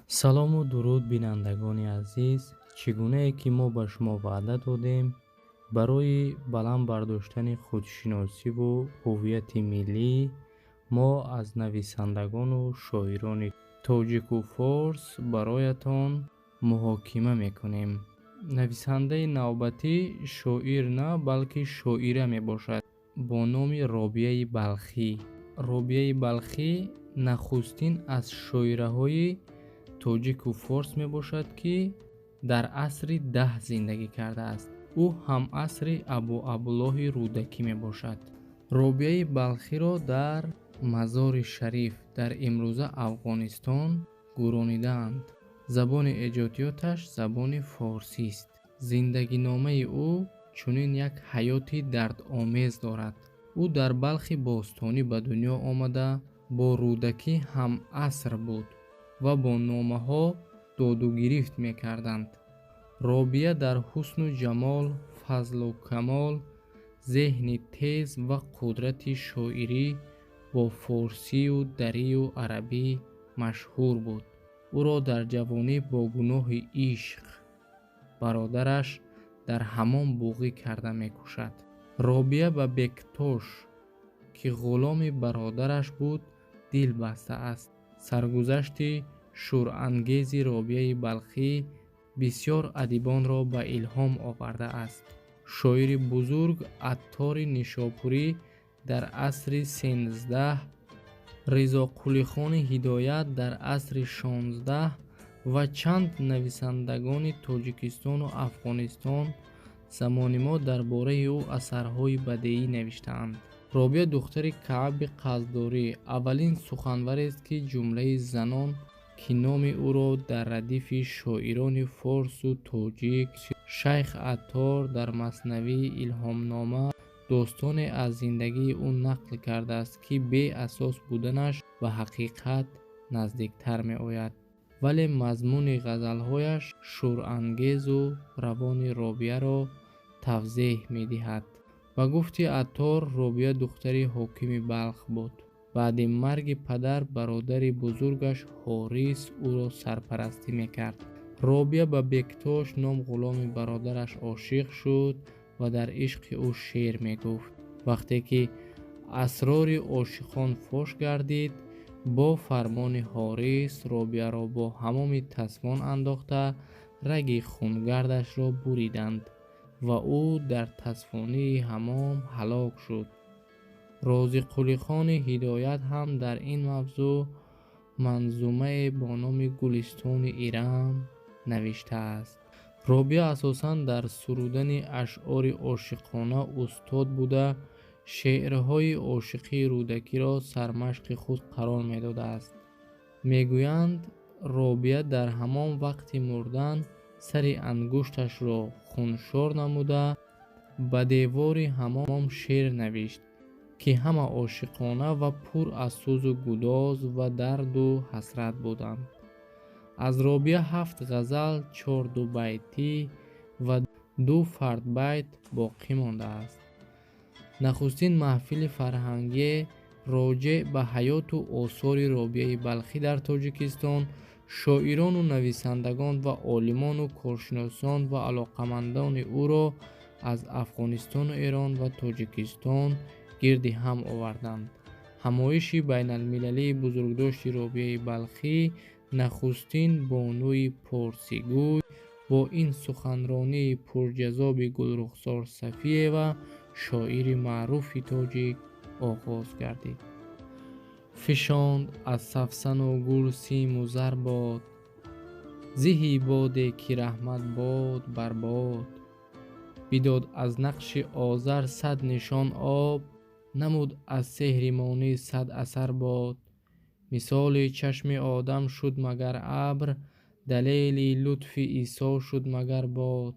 салому дуруд бинандагони азиз, чӣ гунае ки мо ба шумо ваъда додем барои баланд бардоштани худшиносиву ҳуввияти миллӣ мо аз нависандагону шоирони тоҷику форс бароятон муҳокима мекунем. Нависандаи навбатӣ шоир на балки шоира мебошад бо номи Робияи Балхӣ. Робияи Балхӣ нахустин аз шоираҳои тоҷику форс мебошад, ки дар асри 10 зиндагӣ кардааст. ӯ ҳамасри Абу Абдуллоҳи Рудакӣ мебошад. Робияи Балхиро дар Мазори Шариф дар имрӯза Афғонистон гӯронидаанд. Забони эҷодиёташ забони форсист. Зиндагиномаи ӯ чунин як ҳаёти дардомез дорад. ӯ дар Балхи бостонӣ ба дунё омада, бо Рудакӣ ҳамаср буд ва бо номаҳо доду гирифт мекарданд. Робия дар ҳусну ҷамол, фазлу камол, зеҳни тез ва қудрати шоирӣ бо форсию дарию арабӣ машҳур буд. ӯро дар ҷавонӣ бо гуноҳи ишқ бародараш дар ҳамон буғӣ карда мекушад. Робия ба Бектош, ки ғуломи бародараш буд, дил бастааст. Саргузашти шӯрангези Робияи Балхӣ бисёр адибонро ба илҳом овардааст. Шоири бузург Аттори Нишопурӣ дар асри 13, Ризоқулихони Ҳидоят дар асри 16 ва чанд нависандагони Тоҷикистону Афғонистон замони мо дар бораи ӯ асарҳои бадеӣ навиштаанд. Робия духтари Каъби Қаздорӣ аввалин суханварест, ки ҷумлаи занон, ки номи ӯро дар радифи шоирони форсу тоҷик Шайх Аттор дар Маснавии Илҳомнома достоне аз зиндагии ӯ нақл кардааст, ки беасос буданаш ба ҳақиқат наздиктар меояд. вале мазмуни ғазалҳояш шӯрангезу равони Робияро тавзеҳ медиҳад. ба гуфти Аттор, Робия духтари ҳокими Балх буд. баъди марги падар бародари бузургаш Ҳорис ӯро сарпарастӣ мекард. Робия ба Бектош ном ғуломи бародараш ошиқ шуд ва дар ишқи ӯ шеър мегуфт. вақте ки асрори ошиқон фош гардид, бо фармони Ҳорис Робияро бо ҳамоми тасмон андохта раги хунгардашро буриданд ва ӯ дар тасфонии ҳамом ҳалок шуд. Розиқулихони Ҳидоят ҳам дар ин мавзӯъ манзумае бо номи Гулистони Ирам навиштааст. Робия асосан дар сурудани ашъори ошиқона устод буда, шеърҳои ошиқии рудакиро сармашқи худ қарор медодааст. мегӯянд, Робия дар ҳамон вақти мурдан сари ангушташро хуншор намуда, ба девори ҳамом шеър навишт, ки ҳама ошиқона ва пур аз сӯзу гудоз ва дарду ҳасрат буданд. аз Робия 7 ғазал, 4 дубайтӣ ва 2 фардбайт боқӣ мондааст. нахустин маҳфили фарҳангӣ роҷеъ ба ҳаёту осори Робияи Балхӣ дар Тоҷикистон, шоирону нависандагон ва олимону коршиносон ва алоқамандони ӯро аз Афғонистону Эрон ва Тоҷикистон гирди ҳам оварданд. ҳамоиши байналмилалии бузургдошти Робияи Балхӣ нахустин бонӯи порсигӯй бо ин суханронии пурҷазоби Гулрухсор Сафиева, шоири маъруфи тоҷик, оғоз гардид. фишонд аз сафсану гул симу зар бод, зиҳи боде ки раҳмат бод бар бод. бидод аз нақши озар 100 нишон об, намуд аз сеҳри монӣ 100 асар бод. мисоли чашми одам шуд магар абр, далели лутфи Исо шуд магар бод.